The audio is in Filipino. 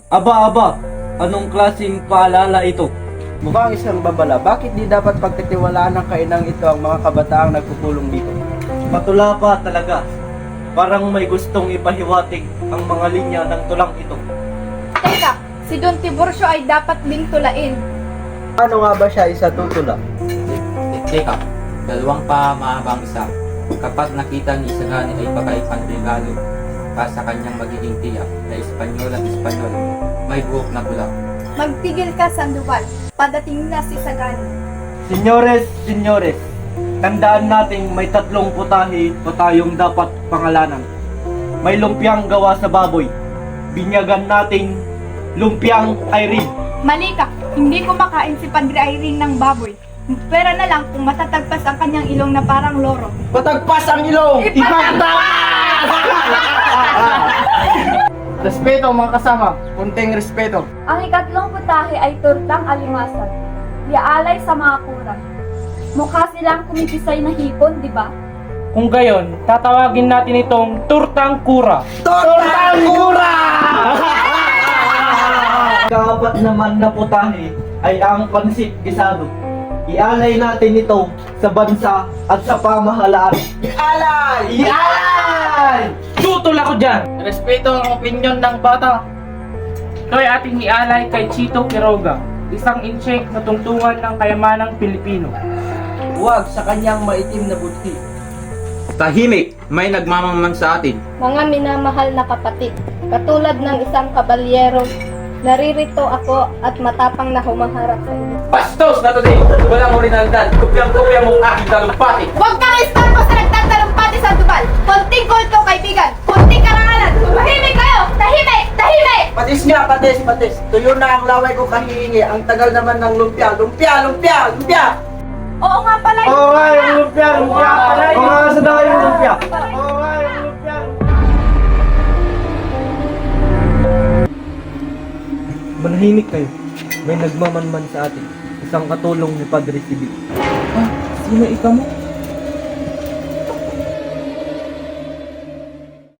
Aba, anong klaseng paalala ito? Mukhang isang babala. Bakit di dapat pagkatiwalaan ng kainang ito ang mga kabataang nagpupulong dito? Matula pa talaga. Parang may gustong ipahiwatig ang mga linya ng tulang ito. Teka, si Don Tiburcio ay dapat ding tulain. Ano nga ba siya isa tutula? Teka, dalawang pamahabang isa. Kapag nakita ni Sagani ay pakaipang regalo pa sa kanyang magiging tiyak na Espanyol at Espanyol, may buhok na pula. Magtigil ka, Sandoval. Padating na si Sagani. Senyores, tandaan nating may tatlong putahe pa tayong dapat pangalanan. May lumpiang gawa sa baboy. Binyagan nating lumpiang Irene. Mali ka, hindi kumakain si Padre Irene ng baboy. Pera na lang kung matatagpas ang kanyang ilong na parang loro. Patagpas ang ilong! Respeto mga kasama, kunting respeto. Ang ikatlong putahe ay turtang alimasan. Iaalay sa mga kurang. Mukha silang kumipisay na hipon, di ba? Kung gayon, tatawagin natin itong Turtang Kura. Tortang Kura! Kaapat naman na putahe ay ang pansit gisado. Ialay natin ito sa bansa at sa pamahalaan. Alay! Ialay! Tutol ako dyan! Respeto ang opinyon ng bata. Ito ay ating ialay kay Chito Quiroga, isang incheck na tungtungan ng kayamanang Pilipino. Huwag sa kanyang maitim na buti. Tahimik, may nagmamangman sa atin. Mga minamahal na kapatid, katulad ng isang kabalyero, naririto ako at matapang na humaharap sa inyo. Bastos na today! Walang orinalidad. Kupyang-kupyang mong aking talumpati. Huwag kang istorbo sa nagtatalumpati sa Sandoval! Konting kulto, kaibigan! Konting karangalan! Tumahimik kayo! Tahimik! Tahimik! Patis nga, patis. Tuyo na ang laway ko kahihingi. Ang tagal naman ng lumpia. Lumpia! Oo nga pala yun! Oo nga, yung lumpia! Oo nga, sa daw yung lumpia! Oo nga, yung lumpia! Manahimik kayo. May nagmamanman sa atin. Isang katulong ni Padre Sibil. Sino ikaw mo?